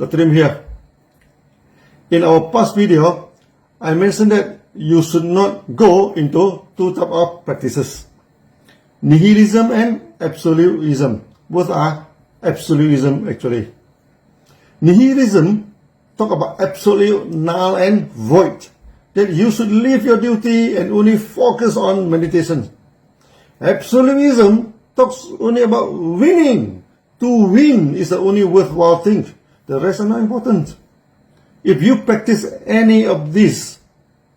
the trim here. In our past video, I mentioned that you should not go into two types of practices. Nihilism and absolutism. Both are absolutism actually. Nihilism talk about absolute null and void. That you should leave your duty and only focus on meditation. Absolutism talks only about winning. To win is the only worthwhile thing. The rest are not important. If you practice any of these,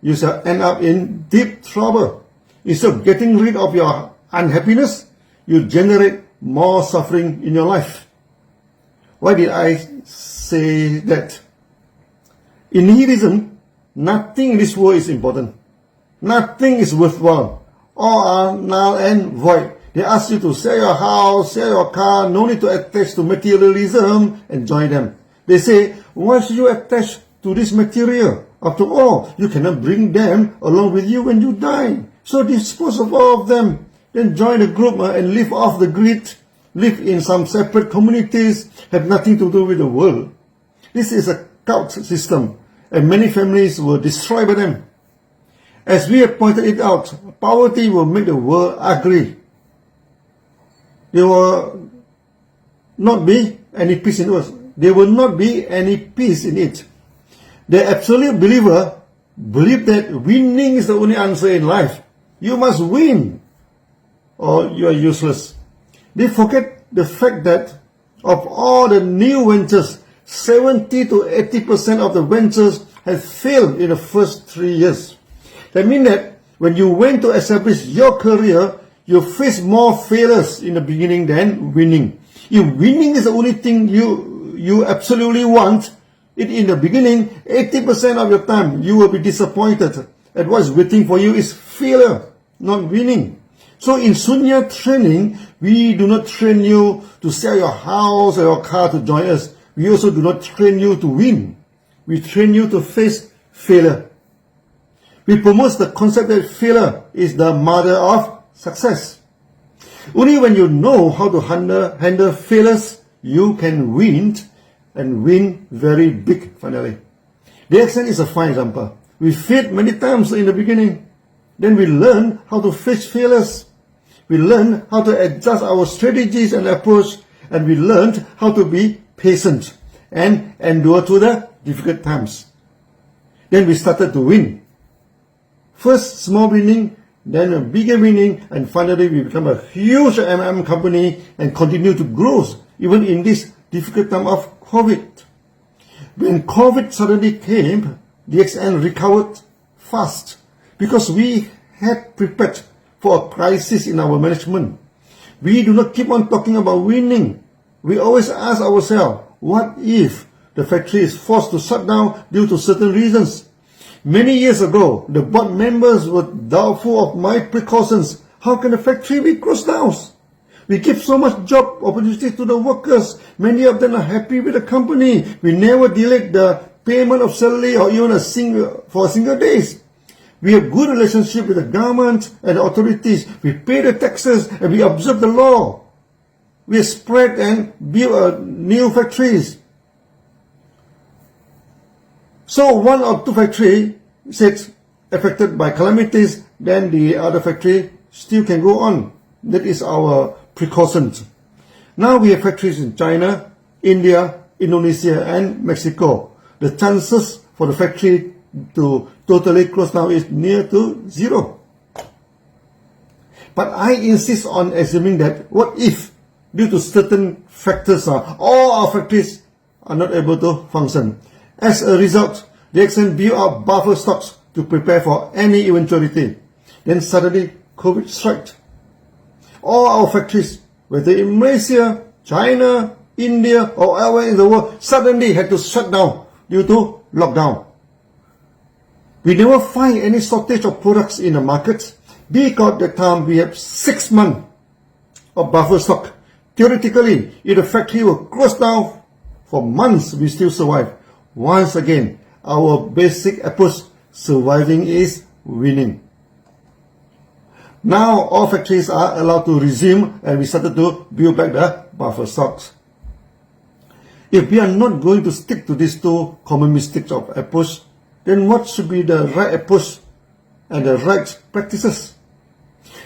you shall end up in deep trouble. Instead of getting rid of your unhappiness, you generate more suffering in your life. Why did I say that? In nihilism, nothing in this world is important. Nothing is worthwhile. All are null and void. They ask you to sell your house, sell your car, no need to attach to materialism and join them. They say, why should you attach to this material? After all, you cannot bring them along with you when you die. So dispose of all of them. Then join the group and live off the grid. Live in some separate communities, have nothing to do with the world. This is a cult system, and many families were destroyed by them. As we have pointed it out, poverty will make the world ugly. There will not be any peace in it. There will not be any peace in it. The absolute believer believes that winning is the only answer in life. You must win, or you are useless. They forget the fact that of all the new ventures, 70 to 80% of the ventures have failed in the first 3 years. That means that when you went to establish your career, you face more failures in the beginning than winning. If winning is the only thing you absolutely want, in the beginning, 80% of your time you will be disappointed. And what's waiting for you is failure, not winning. So in Sunya training, we do not train you to sell your house or your car to join us. We also do not train you to win. We train you to face failure. We promote the concept that failure is the mother of success. Only when you know how to handle failures, you can win, and win very big finally. The accent is a fine example. We failed many times in the beginning. Then we learn how to face failures. We learn how to adjust our strategies and approach, and we learned how to be patient and endure through the difficult times. Then we started to win. First small winning, then a bigger winning, and finally we become a huge company and continue to grow even in this difficult time of COVID. When COVID suddenly came, DXN recovered fast because we had prepared for a crisis in our management. We do not keep on talking about winning. We always ask ourselves, what if the factory is forced to shut down due to certain reasons? Many years ago, the board members were doubtful of my precautions. How can the factory be closed down? We give so much job opportunity to the workers. Many of them are happy with the company. We never delayed the payment of salary or even for a single days. We have good relationship with the government and the authorities. We pay the taxes and we observe the law. We spread and build new factories. So one or two factories is affected by calamities, then the other factory still can go on. That is our precautions. Now we have factories in China, India, Indonesia and Mexico. The chances for the factory to totally close down is near to zero. But I insist on assuming that what if, due to certain factors, all our factories are not able to function. As a result, they can build up buffer stocks to prepare for any eventuality. Then suddenly COVID struck. All our factories, whether in Malaysia, China, India or elsewhere in the world, suddenly had to shut down due to lockdown. We never find any shortage of products in the market because at the time we have 6 months of buffer stock. Theoretically, if the factory were closed down for months, we still survive. Once again, our basic approach, surviving is winning. Now all factories are allowed to resume and we started to build back the buffer stocks. If we are not going to stick to these two common mistakes of approach, then what should be the right approach and the right practices?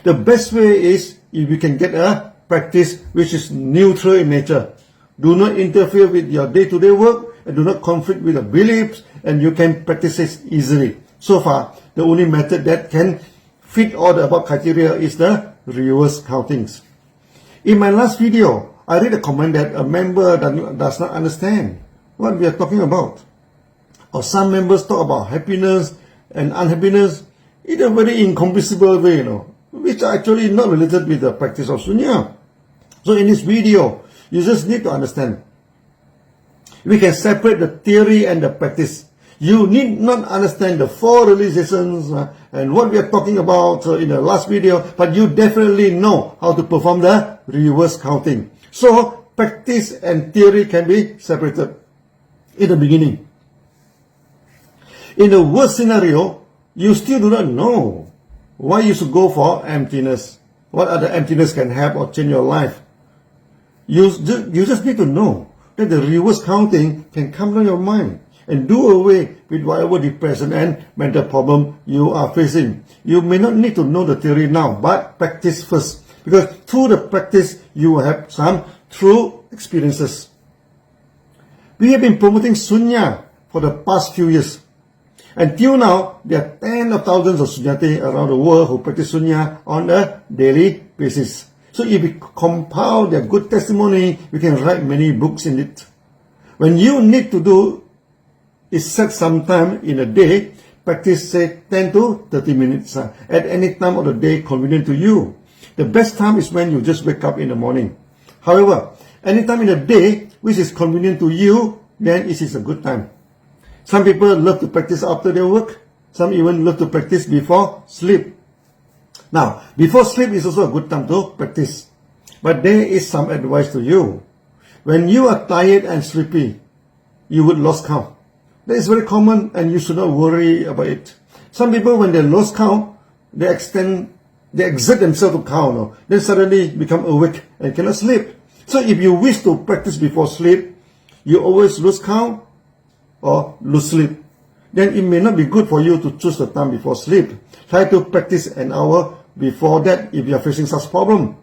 The best way is if you can get a practice which is neutral in nature. Do not interfere with your day-to-day work and do not conflict with your beliefs, and you can practice it easily. So far, the only method that can fit all the above criteria is the reverse countings. In my last video, I read a comment that a member does not understand what we are talking about. Or some members talk about happiness and unhappiness in a very incomprehensible way, which are actually not related with the practice of Sunya. So in this video, you just need to understand. We can separate the theory and the practice. You need not understand the 4 realizations and what we are talking about in the last video, but you definitely know how to perform the reverse counting. So practice and theory can be separated in the beginning. In the worst scenario, you still do not know why you should go for emptiness. What other emptiness can help or change your life? You just need to know that the reverse counting can come to your mind and do away with whatever depression and mental problem you are facing. You may not need to know the theory now, but practice first. Because through the practice, you will have some true experiences. We have been promoting Sunya for the past few years. Until now, there are tens of thousands of Sunyati around the world who practice Sunya on a daily basis. So if we compile their good testimony, we can write many books in it. When you need to do is set some time in a day, practice say 10 to 30 minutes at any time of the day convenient to you. The best time is when you just wake up in the morning. However, any time in the day which is convenient to you, then it is a good time. Some people love to practice after their work. Some even love to practice before sleep. Now, before sleep is also a good time to practice. But there is some advice to you. When you are tired and sleepy, you would lose count. That is very common and you should not worry about it. Some people, when they lose count, they exert themselves to count, then suddenly become awake and cannot sleep. So if you wish to practice before sleep, you always lose count or lose sleep. Then it may not be good for you to choose the time before sleep. Try to practice an hour before that if you are facing such problem.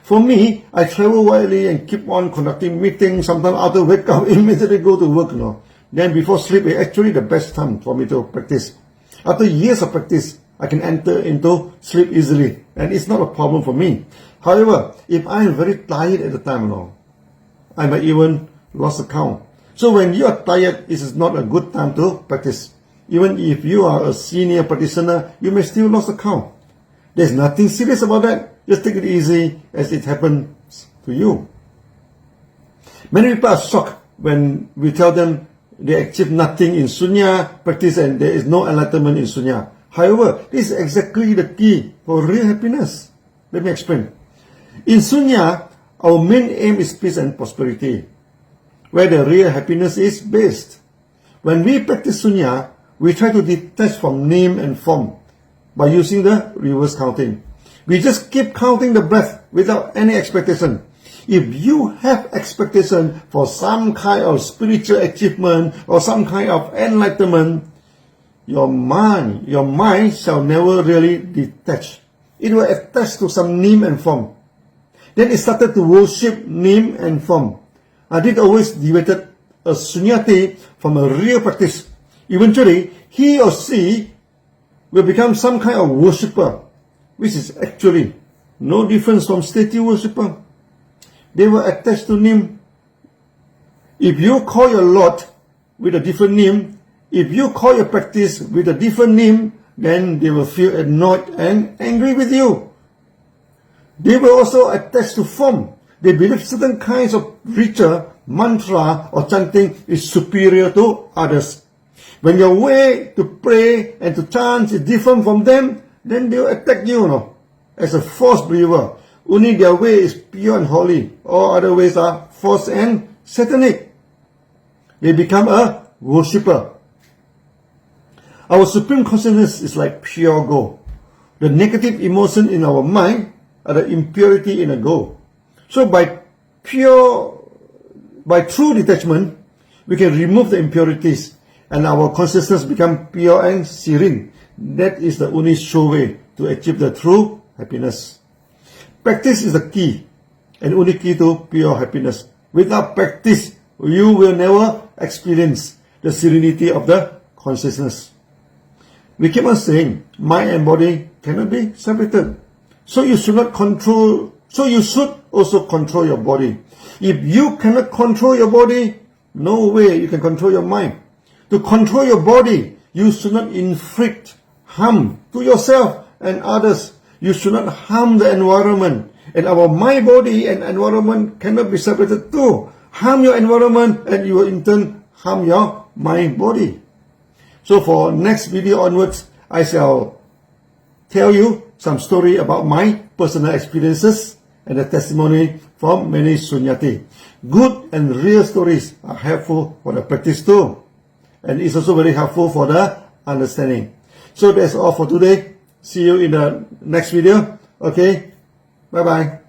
For me, I travel widely and keep on conducting meetings. Sometimes after wake up, immediately go to work. Then before sleep is actually the best time for me to practice. After years of practice, I can enter into sleep easily, and it's not a problem for me. However, if I am very tired at the time, I might even lose the count. So when you are tired, it is not a good time to practice. Even if you are a senior practitioner, you may still lose the count. There's nothing serious about that. Just take it easy as it happens to you. Many people are shocked when we tell them they achieve nothing in Sunya practice and there is no enlightenment in Sunya. However, this is exactly the key for real happiness. Let me explain. In Sunya, our main aim is peace and prosperity, where the real happiness is based. When we practice Sunya, we try to detach from name and form by using the reverse counting. We just keep counting the breath without any expectation. If you have expectation for some kind of spiritual achievement or some kind of enlightenment, your mind shall never really detach. It will attach to some name and form. Then it started to worship name and form. And it always deviated a Sunyati from a real practice. Eventually, he or she will become some kind of worshipper, which is actually no difference from statue worshipper. They were attached to name. If you call your Lord with a different name, if you call your practice with a different name, then they will feel annoyed and angry with you. They were also attached to form. They believe certain kinds of ritual, mantra or chanting is superior to others. When your way to pray and to chant is different from them, then they will attack you, as a false believer. Only their way is pure and holy. All other ways are false and satanic. They become a worshipper. Our supreme consciousness is like pure gold. The negative emotion in our mind are the impurity in a gold. So by pure by true detachment, we can remove the impurities and our consciousness become pure and serene. That is the only sure way to achieve the true happiness. Practice is the key and only key to pure happiness. Without practice, you will never experience the serenity of the consciousness. We keep on saying, mind and body cannot be separated. So you should also control your body. If you cannot control your body, no way you can control your mind. To control your body, you should not inflict harm to yourself and others. You should not harm the environment. And our mind, body, and environment cannot be separated too. Harm your environment and you will in turn harm your mind, body. So for next video onwards, I shall tell you some story about my personal experiences and the testimony from many Sunyati. Good and real stories are helpful for the practice too. And it's also very helpful for the understanding. So that's all for today. See you in the next video. Okay. Bye bye.